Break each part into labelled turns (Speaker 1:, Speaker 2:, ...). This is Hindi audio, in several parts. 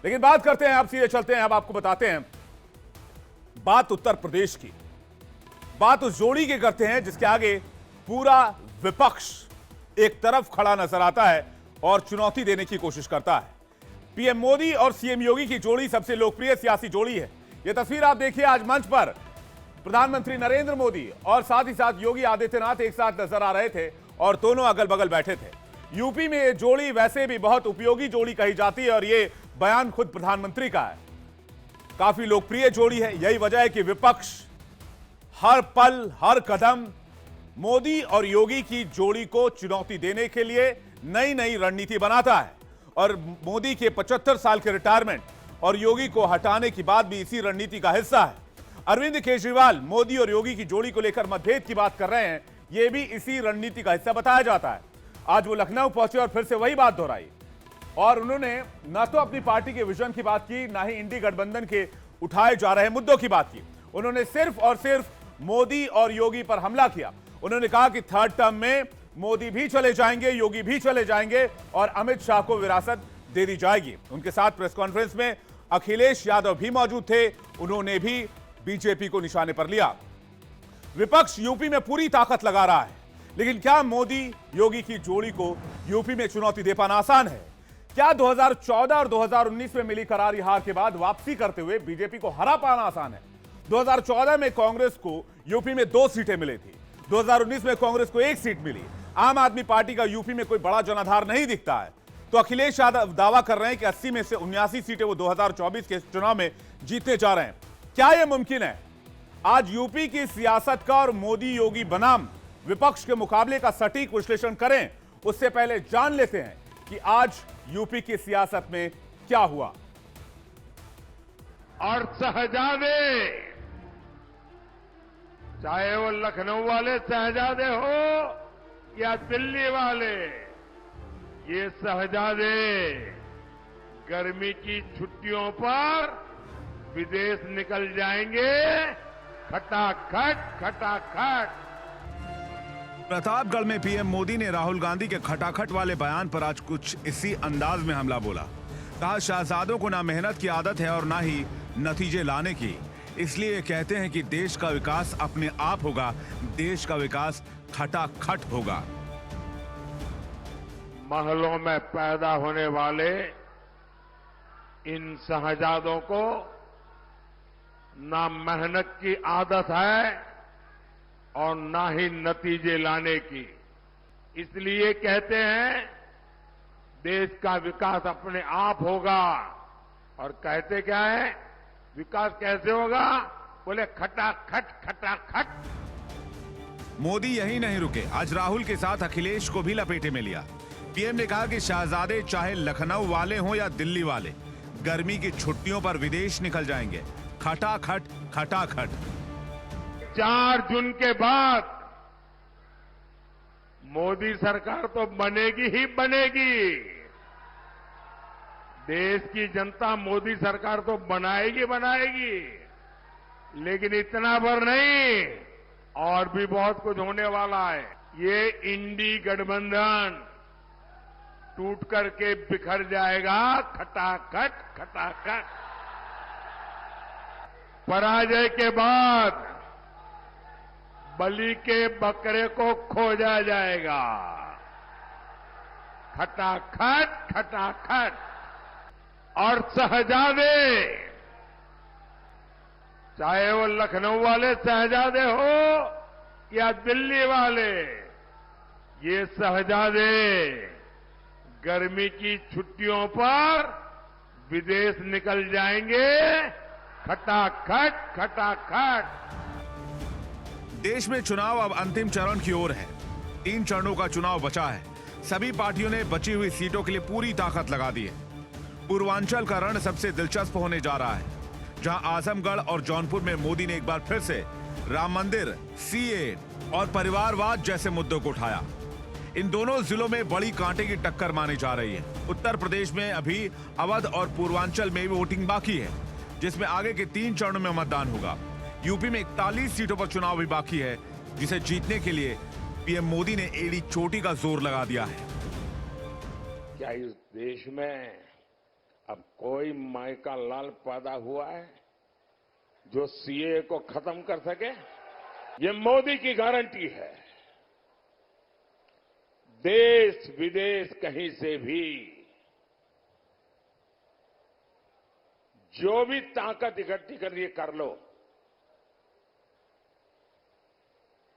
Speaker 1: लेकिन बात करते हैं, आप सीधे चलते हैं, अब आपको बताते हैं बात उत्तर प्रदेश की। बात उस जोड़ी की करते हैं जिसके आगे पूरा विपक्ष एक तरफ खड़ा नजर आता है और चुनौती देने की कोशिश करता है। पीएम मोदी और सीएम योगी की जोड़ी सबसे लोकप्रिय सियासी जोड़ी है। यह तस्वीर आप देखिए, आज मंच पर प्रधानमंत्री नरेंद्र मोदी और साथ ही साथ योगी आदित्यनाथ एक साथ नजर आ रहे थे और दोनों अगल बगल बैठे थे। यूपी में यह जोड़ी वैसे भी बहुत उपयोगी जोड़ी कही जाती है और यह बयान खुद प्रधानमंत्री का है। काफी लोकप्रिय जोड़ी है, यही वजह है कि विपक्ष हर पल हर कदम मोदी और योगी की जोड़ी को चुनौती देने के लिए नई नई रणनीति बनाता है। और मोदी के 75 साल के रिटायरमेंट और योगी को हटाने की बात भी इसी रणनीति का हिस्सा है। अरविंद केजरीवाल मोदी और योगी की जोड़ी को लेकर मतभेद की बात कर रहे हैं, यह भी इसी रणनीति का हिस्सा बताया जाता है। आज वो लखनऊ पहुंचे और फिर से वही बात दोहराई और उन्होंने न तो अपनी पार्टी के विजन की बात की, ना ही इंडी गठबंधन के उठाए जा रहे मुद्दों की बात की। उन्होंने सिर्फ और सिर्फ मोदी और योगी पर हमला किया। उन्होंने कहा कि थर्ड टर्म में मोदी भी चले जाएंगे, योगी भी चले जाएंगे और अमित शाह को विरासत दे दी जाएगी। उनके साथ प्रेस कॉन्फ्रेंस में अखिलेश यादव भी मौजूद थे, उन्होंने भी बीजेपी को निशाने पर लिया। विपक्ष यूपी में पूरी ताकत लगा रहा है, लेकिन क्या मोदी योगी की जोड़ी को यूपी में चुनौती दे पाना आसान है? क्या 2014 और 2019 में मिली करारी हार के बाद वापसी करते हुए बीजेपी को हरा पाना आसान है? 2014 में कांग्रेस को यूपी में 2 सीटें मिली थी, 2019 में कांग्रेस को 1 सीट मिली। आम आदमी पार्टी का यूपी में कोई बड़ा जनाधार नहीं दिखता है। तो अखिलेश यादव दावा कर रहे हैं कि 80 में से 79 सीटें वो 2024 के चुनाव में जीतने जा रहे हैं। क्या यह मुमकिन है? आज यूपी की सियासत का और मोदी योगी बनाम विपक्ष के मुकाबले का सटीक विश्लेषण करें, उससे पहले जान लेते हैं कि आज यूपी की सियासत में क्या हुआ।
Speaker 2: और शहजादे, चाहे वो लखनऊ वाले शहजादे हो या दिल्ली वाले, ये शहजादे गर्मी की छुट्टियों पर विदेश निकल जाएंगे, खटाखट खटाखट।
Speaker 3: प्रतापगढ़ में पीएम मोदी ने राहुल गांधी के खटाखट वाले बयान पर आज कुछ इसी अंदाज में हमला बोला। कहा, शहजादों को ना मेहनत की आदत है और ना ही नतीजे लाने की, इसलिए कहते हैं कि देश का विकास अपने आप होगा, देश का विकास खटाखट होगा।
Speaker 2: महलों में पैदा होने वाले इन शहजादों को ना मेहनत की आदत है और ना ही नतीजे लाने की, इसलिए कहते हैं देश का विकास अपने आप होगा। और कहते क्या है, विकास कैसे होगा? बोले खटाखट खटाखट।
Speaker 3: मोदी यही नहीं रुके, आज राहुल के साथ अखिलेश को भी लपेटे में लिया। पीएम ने कहा कि शहजादे चाहे लखनऊ वाले हों या दिल्ली वाले, गर्मी की छुट्टियों पर विदेश निकल जाएंगे, खटाखट खटाखट।
Speaker 2: 4 जून के बाद मोदी सरकार तो बनेगी ही बनेगी। देश की जनता मोदी सरकार तो बनाएगी बनाएगी, लेकिन इतना भर नहीं, और भी बहुत कुछ होने वाला है। ये इंडी गठबंधन टूट करके बिखर जाएगा, खटाखट खटाखट। पराजय के बाद बलि के बकरे को खोजा जाएगा, खटाखट खटाखट। और शहजादे, चाहे वो लखनऊ वाले शहजादे हो या दिल्ली वाले, ये शहजादे गर्मी की छुट्टियों पर विदेश निकल जाएंगे, खटाखट खटाखट।
Speaker 3: देश में चुनाव अब अंतिम चरण की ओर है। 3 चरणों का चुनाव बचा है। सभी पार्टियों ने बची हुई सीटों के लिए पूरी ताकत लगा दी है। पूर्वांचल का रण सबसे दिलचस्प होने जा रहा है, जहां आजमगढ़ और जौनपुर में मोदी ने एक बार फिर से राम मंदिर, सीए और परिवारवाद जैसे मुद्दों को उठाया। इन दोनों जिलों में बड़ी कांटे की टक्कर मानी जा रही है। उत्तर प्रदेश में अभी अवध और पूर्वांचल में भी वोटिंग बाकी है, जिसमें आगे के 3 चरणों में मतदान होगा। यूपी में 41 सीटों पर चुनाव भी बाकी है, जिसे जीतने के लिए पीएम मोदी ने एड़ी चोटी का जोर लगा दिया है।
Speaker 2: क्या इस देश में अब कोई मायका लाल पैदा हुआ है जो सीए को खत्म कर सके? ये मोदी की गारंटी है। देश विदेश कहीं से भी जो भी ताकत इकट्ठी करनी है कर लो।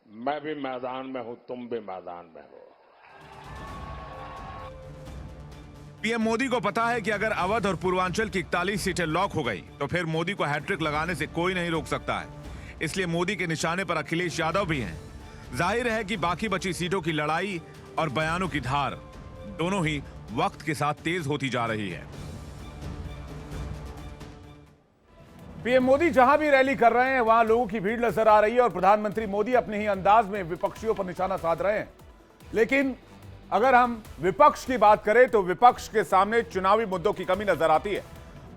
Speaker 2: मैं भी मैदान में हूं, तुम भी मैदान में हो।
Speaker 3: पीएम मोदी को पता है कि अगर अवध और पूर्वांचल की 41 सीटें लॉक हो गई तो फिर मोदी को हैट्रिक लगाने से कोई नहीं रोक सकता है। इसलिए मोदी के निशाने पर अखिलेश यादव भी हैं। जाहिर है कि बाकी बची सीटों की लड़ाई और बयानों की धार दोनों ही वक्त के साथ तेज होती जा रही है।
Speaker 1: पीएम मोदी जहां भी रैली कर रहे हैं वहां लोगों की भीड़ नजर आ रही है और प्रधानमंत्री मोदी अपने ही अंदाज में विपक्षियों पर निशाना साध रहे हैं। लेकिन अगर हम विपक्ष की बात करें तो विपक्ष के सामने चुनावी मुद्दों की कमी नजर आती है।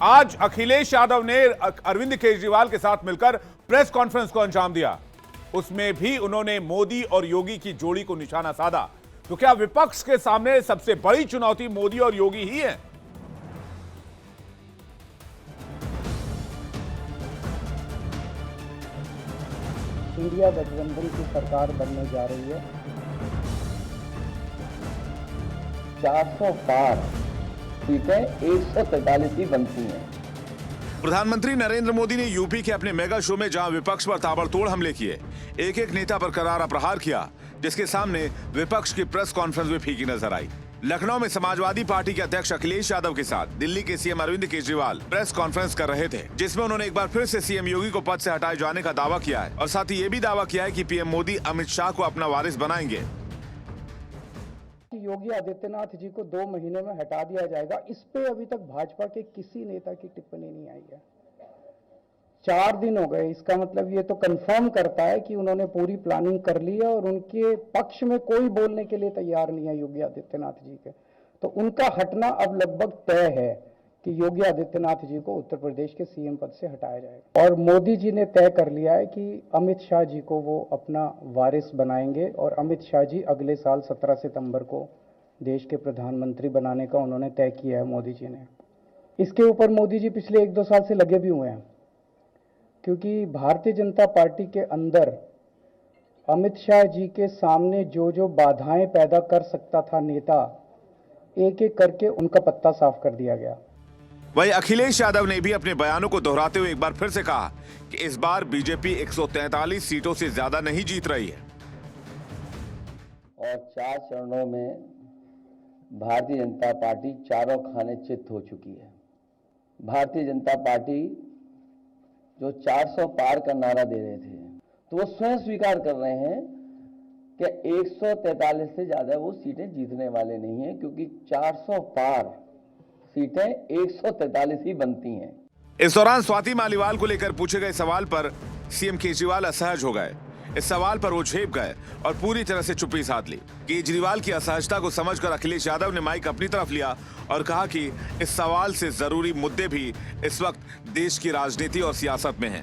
Speaker 1: आज अखिलेश यादव ने अरविंद केजरीवाल के साथ मिलकर प्रेस कॉन्फ्रेंस को अंजाम दिया। उसमें भी उन्होंने मोदी और योगी की जोड़ी को निशाना साधा। तो क्या विपक्ष के सामने सबसे बड़ी चुनौती मोदी और योगी ही है?
Speaker 4: इंडिया गठबंधन की सरकार बनने जा रही है। 400 पार सीटें 143 ही बनती हैं।
Speaker 3: प्रधानमंत्री नरेंद्र मोदी ने यूपी के अपने मेगा शो में जहां विपक्ष पर ताबड़तोड़ हमले किए, एक एक नेता पर करारा प्रहार किया, जिसके सामने विपक्ष की प्रेस कॉन्फ्रेंस में फीकी नजर आई। लखनऊ में समाजवादी पार्टी के अध्यक्ष अखिलेश यादव के साथ दिल्ली के CM Arvind Kejriwal press conference कर रहे थे, जिसमें उन्होंने एक बार फिर से सीएम योगी को पद से हटाए जाने का दावा किया है और साथ ही ये भी दावा किया है कि पीएम मोदी अमित शाह को अपना वारिस बनाएंगे।
Speaker 4: योगी आदित्यनाथ जी को 2 महीने में हटा दिया जाएगा, इस पे अभी तक भाजपा के किसी नेता की टिप्पणी नहीं आई है। 4 दिन हो गए, इसका मतलब ये तो कंफर्म करता है कि उन्होंने पूरी प्लानिंग कर ली है और उनके पक्ष में कोई बोलने के लिए तैयार नहीं है योगी आदित्यनाथ जी के। तो उनका हटना अब लगभग तय है कि योगी आदित्यनाथ जी को उत्तर प्रदेश के सीएम पद से हटाया जाएगा। और मोदी जी ने तय कर लिया है कि अमित शाह जी को वो अपना वारिस बनाएंगे और अमित शाह जी अगले साल 17 सितंबर को देश के प्रधानमंत्री बनाने का उन्होंने तय किया है मोदी जी ने। इसके ऊपर मोदी जी पिछले 1-2 साल से लगे भी हुए हैं, क्योंकि भारतीय जनता पार्टी के अंदर अमित शाह जी के सामने जो जो बाधाएं पैदा कर सकता था नेता, एक एक करके उनका पत्ता साफ कर दिया गया।
Speaker 3: वहीं अखिलेश यादव ने भी अपने बयानों को दोहराते हुए एक बार फिर से कहा कि इस बार बीजेपी 143 सीटों से ज्यादा नहीं जीत रही है
Speaker 5: और 4 चरणों में भारतीय जनता पार्टी चारों खाने चित हो चुकी है। भारतीय जनता पार्टी जो 400 पार का नारा दे रहे थे, तो वो स्वयं स्वीकार कर रहे हैं कि 143 से ज्यादा वो सीटें जीतने वाले नहीं हैं, क्योंकि 400 पार सीटें 143 ही बनती हैं।
Speaker 3: इस दौरान स्वाति मालीवाल को लेकर पूछे गए सवाल पर सीएम केजरीवाल असहज हो गए। इस सवाल पर वो झेप गए और पूरी तरह से चुप्पी साध ली। केजरीवाल की असहजता को समझकर अखिलेश यादव ने माइक अपनी तरफ लिया और कहा कि इस सवाल से जरूरी मुद्दे भी इस वक्त देश की राजनीति और सियासत में हैं।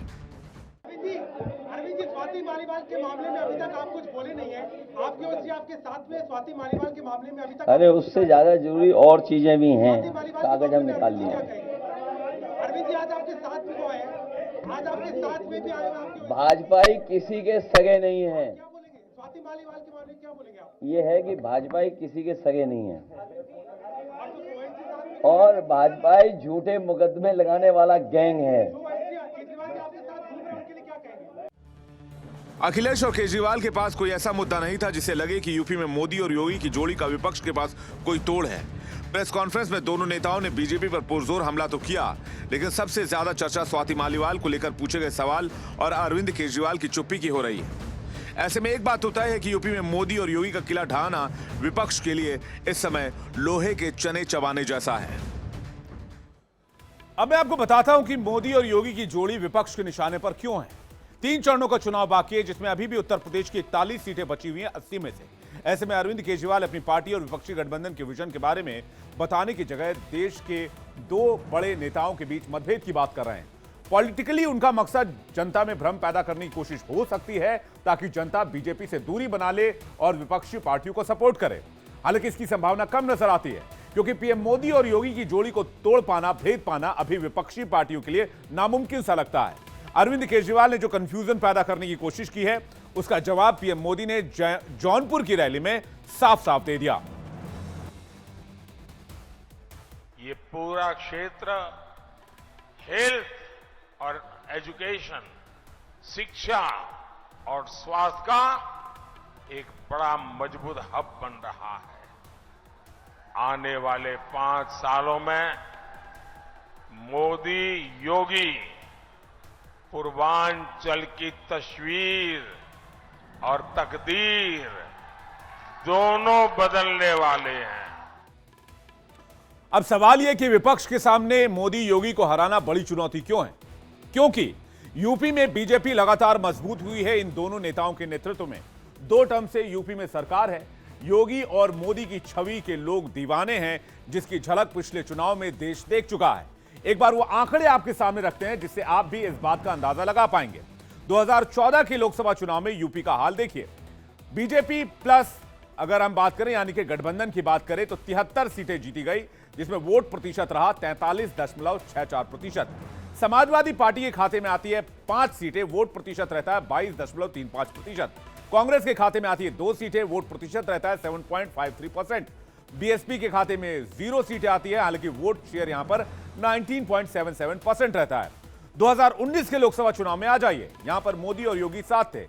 Speaker 6: अरविंद जी, स्वाति मालीवाल के मामले में अभी तक आप कुछ बोले नहीं है। आपकी ओर से आपके साथ में स्वाति मालीवाल के मामले में अभी तक,
Speaker 5: अरे उससे ज्यादा जरूरी और चीजें भी हैं, कागज हम निकाल लिए।
Speaker 6: अरविंद जी, आज आपके साथ में वो है, आज आपके साथ में भी आए।
Speaker 5: भाजपाई किसी के सगे नहीं है।
Speaker 6: क्या बोलेंगे स्वाति मालीवाल के बारे में, क्या बोलेंगे आप?
Speaker 5: ये है कि भाजपाई किसी के सगे नहीं है और भाजपाई झूठे मुकदमे लगाने वाला गैंग है।
Speaker 3: अखिलेश और केजरीवाल के पास कोई ऐसा मुद्दा नहीं था जिसे लगे कि यूपी में मोदी और योगी की जोड़ी का विपक्ष के पास कोई तोड़ है। प्रेस कॉन्फ्रेंस में दोनों नेताओं ने बीजेपी पर पुरजोर हमला तो किया, लेकिन सबसे ज्यादा चर्चा स्वाति मालीवाल को लेकर पूछे गए सवाल और अरविंद केजरीवाल की चुप्पी की हो रही है। ऐसे में एक बात तो तय है कि यूपी में मोदी और योगी का किला ढहाना विपक्ष के लिए इस समय लोहे के चने चबाने जैसा है।
Speaker 1: अब मैं आपको बताता हूं कि मोदी और योगी की जोड़ी विपक्ष के निशाने पर क्यों है। 3 चरणों का चुनाव बाकी है, जिसमें अभी भी उत्तर प्रदेश की 41 सीटें बची हुई हैं 80 में से। ऐसे में अरविंद केजरीवाल अपनी पार्टी और विपक्षी गठबंधन के विजन के बारे में बताने की जगह देश के 2 बड़े नेताओं के बीच मतभेद की बात कर रहे हैं। पॉलिटिकली उनका मकसद जनता में भ्रम पैदा करने की कोशिश हो सकती है, ताकि जनता बीजेपी से दूरी बना ले और विपक्षी पार्टियों को सपोर्ट करे। हालांकि इसकी संभावना कम नजर आती है, क्योंकि पीएम मोदी और योगी की जोड़ी को तोड़ पाना, भेद पाना अभी विपक्षी पार्टियों के लिए नामुमकिन सा लगता है। अरविंद केजरीवाल ने जो कंफ्यूजन पैदा करने की कोशिश की है, उसका जवाब पीएम मोदी ने जौनपुर की रैली में साफ साफ दे दिया।
Speaker 2: ये पूरा क्षेत्र हेल्थ और एजुकेशन, शिक्षा और स्वास्थ्य का एक बड़ा मजबूत हब बन रहा है। आने वाले 5 सालों में मोदी योगी पूर्वांचल की तस्वीर और तकदीर दोनों बदलने वाले हैं।
Speaker 1: अब सवाल यह कि विपक्ष के सामने मोदी योगी को हराना बड़ी चुनौती क्यों है? क्योंकि यूपी में बीजेपी लगातार मजबूत हुई है इन दोनों नेताओं के नेतृत्व में। 2 टर्म से यूपी में सरकार है। योगी और मोदी की छवि के लोग दीवाने हैं, जिसकी झलक पिछले चुनाव में देश देख चुका है। एक बार वो आंकड़े आपके सामने रखते हैं, जिससे आप भी इस बात का अंदाजा लगा पाएंगे। 2014 के लोकसभा चुनाव में यूपी का हाल देखिए। बीजेपी प्लस अगर हम बात करें, यानी कि गठबंधन की बात करें, तो 73 सीटें जीती गई, जिसमें वोट प्रतिशत रहा 43.64%। समाजवादी पार्टी के खाते में आती है 5 सीटें, वोट प्रतिशत रहता है 22.35%। कांग्रेस के खाते में आती है 2 सीटें, वोट प्रतिशत रहता है 7.53%। बीएसपी के खाते में 0 सीटें आती है, हालांकि वोट शेयर यहां पर 19.77% रहता है। 2019 के लोकसभा चुनाव में आ जाइए, यहां पर मोदी और योगी साथ थे।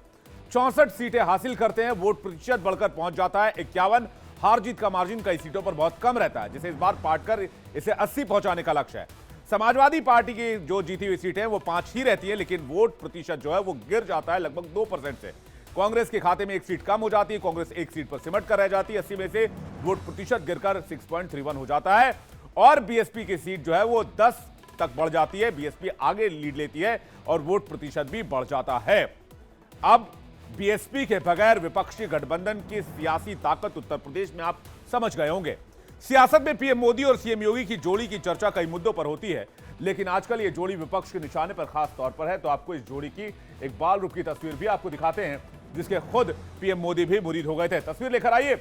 Speaker 1: 64 सीटें हासिल करते हैं, वोट प्रतिशत बढ़कर पहुंच जाता है 51। हार जीत का मार्जिन कई सीटों पर बहुत कम रहता है, जिसे इस बार पाटकर इसे 80 पहुंचाने का लक्ष्य है। समाजवादी पार्टी की जो जीती हुई सीटें वो 5 ही रहती है, लेकिन वोट प्रतिशत जो है वो गिर जाता है लगभग 2% से। कांग्रेस के खाते में 1 सीट कम हो जाती है, कांग्रेस 1 सीट पर सिमट कर रह जाती है। 80 में से वोट प्रतिशत गिरकर 6.31 हो जाता है, और बीएसपी की सीट जो है वो 10 तक बढ़ जाती है। बीएसपी आगे लीड लेती है और वोट प्रतिशत भी बढ़ जाता है। अब बीएसपी के बगैर विपक्षी गठबंधन की सियासी ताकत उत्तर प्रदेश में आप समझ गए होंगे। सियासत में पीएम मोदी और सीएम योगी की जोड़ी की चर्चा कई मुद्दों पर होती है, लेकिन आजकल ये जोड़ी विपक्ष के निशाने पर खास तौर पर है। तो आपको इस जोड़ी की एक बाल रूप की तस्वीर भी आपको दिखाते हैं, जिसके खुद पीएम मोदी भी मुरीद हो गए थे। तस्वीर लेकर आइए।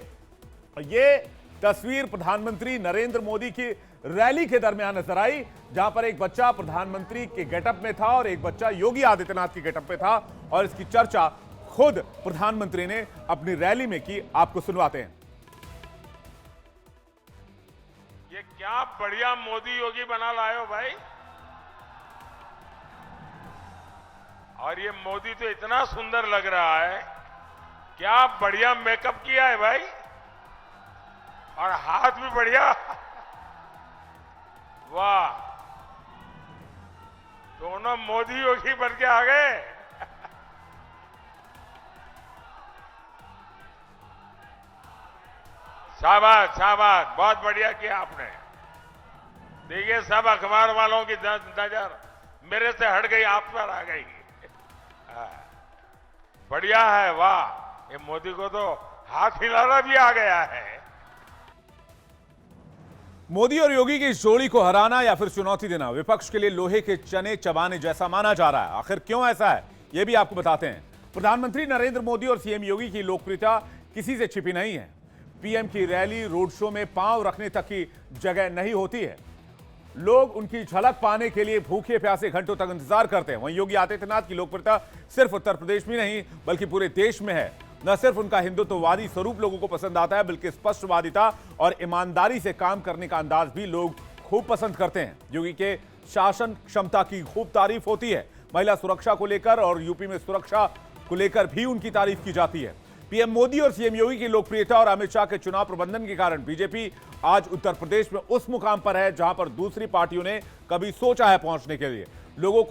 Speaker 1: ये तस्वीर प्रधानमंत्री नरेंद्र मोदी की रैली के दरमियान नजर आई, जहां पर एक बच्चा प्रधानमंत्री के गेटअप में था और एक बच्चा योगी आदित्यनाथ के गेटअप में था, और इसकी चर्चा खुद प्रधानमंत्री ने अपनी रैली में की। आपको सुनवाते हैं।
Speaker 2: ये क्या बढ़िया मोदी योगी बना लाए हो भाई। और ये मोदी तो इतना सुंदर लग रहा है, क्या बढ़िया मेकअप किया है भाई, और हाथ भी बढ़िया। वाह, दोनों मोदी योगी बन के आ गए। शाबाश शाबाश, बहुत बढ़िया किया आपने। देखिए, सब अखबार वालों की नजर मेरे से हट गई, आप पर आ गई। बढ़िया है, वाह। ये मोदी को तो हाथ हिलाना भी आ गया है।
Speaker 1: मोदी और योगी की इस जोड़ी को हराना या फिर चुनौती देना विपक्ष के लिए लोहे के चने चबाने जैसा माना जा रहा है। आखिर क्यों ऐसा है, यह भी आपको बताते हैं। प्रधानमंत्री नरेंद्र मोदी और सीएम योगी की लोकप्रियता किसी से छिपी नहीं है। पीएम की रैली, रोड शो में पांव रखने तक की जगह नहीं होती है। लोग उनकी झलक पाने के लिए भूखे प्यासे घंटों तक इंतजार करते हैं। वहीं योगी आदित्यनाथ की लोकप्रियता सिर्फ उत्तर प्रदेश में नहीं बल्कि पूरे देश में है। न सिर्फ उनका हिंदुत्ववादी स्वरूप लोगों को पसंद आता है, बल्कि स्पष्टवादिता और ईमानदारी से काम करने का अंदाज भी लोग खूब पसंद करते हैं। योगी के शासन क्षमता की खूब तारीफ होती है। महिला सुरक्षा को लेकर और यूपी में सुरक्षा को लेकर भी उनकी तारीफ की जाती है। पीएम मोदी और सीएम योगी की लोकप्रियता और अमित शाह के चुनाव प्रबंधन के कारण बीजेपी आज उत्तर प्रदेश में उस मुकाम पर है जहां पर दूसरी पार्टियों ने कभी सोचा है पहुंचने के लिए। लोगों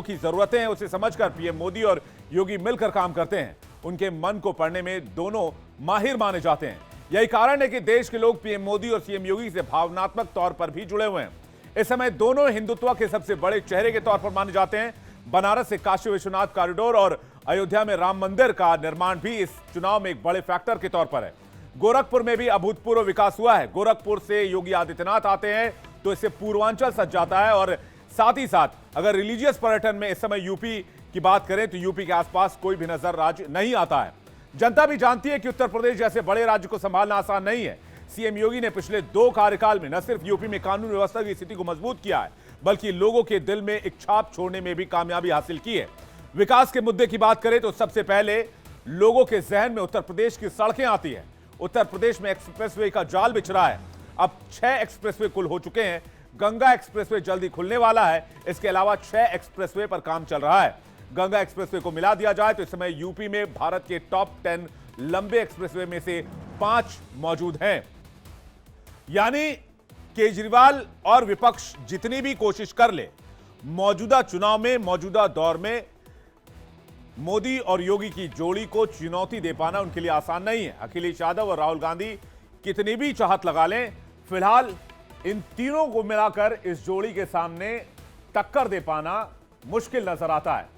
Speaker 1: की जरूरतें हैं उसे समझकर पीएम मोदी और योगी मिलकर काम करते हैं। उनके मन को पढ़ने में दोनों माहिर माने जाते हैं। यही कारण है कि देश के लोग पीएम मोदी और सीएम योगी से भावनात्मक तौर पर भी जुड़े हुए हैं। इस समय दोनों हिंदुत्व के सबसे बड़े चेहरे के तौर पर माने जाते हैं। बनारस से काशी विश्वनाथ कॉरिडोर और अयोध्या में राम मंदिर का निर्माण भी इस चुनाव में एक बड़े फैक्टर के तौर पर है। गोरखपुर में भी अभूतपूर्व विकास हुआ है। गोरखपुर से योगी आदित्यनाथ आते हैं तो इससे पूर्वांचल सज जाता है। और साथ ही साथ अगर रिलीजियस पर्यटन में इस समय यूपी की बात करें तो यूपी के आसपास कोई भी नजर राज्य नहीं आता है। जनता भी जानती है कि उत्तर प्रदेश जैसे बड़े राज्य को संभालना आसान नहीं है। सीएम योगी ने पिछले 2 कार्यकाल में न सिर्फ यूपी में कानून व्यवस्था की स्थिति को मजबूत किया है, बल्कि लोगों के दिल में एक छाप छोड़ने में भी कामयाबी हासिल की है। विकास के मुद्दे की बात करें तो सबसे पहले लोगों के जहन में उत्तर प्रदेश की सड़कें आती हैं। उत्तर प्रदेश में एक्सप्रेसवे का जाल बिछ रहा है। अब 6 एक्सप्रेसवे कुल हो चुके हैं। गंगा एक्सप्रेसवे जल्दी खुलने वाला है। इसके अलावा 6 एक्सप्रेसवे पर काम चल रहा है। गंगा एक्सप्रेसवे को मिला दिया जाए तो इस समय यूपी में भारत के टॉप 10 लंबे एक्सप्रेसवे में से 5 मौजूद हैं। यानी केजरीवाल और विपक्ष जितनी भी कोशिश कर ले, मौजूदा चुनाव में, मौजूदा दौर में मोदी और योगी की जोड़ी को चुनौती दे पाना उनके लिए आसान नहीं है। अखिलेश यादव और राहुल गांधी कितनी भी चाहत लगा लें, फिलहाल इन तीनों को मिलाकर इस जोड़ी के सामने टक्कर दे पाना मुश्किल नजर आता है।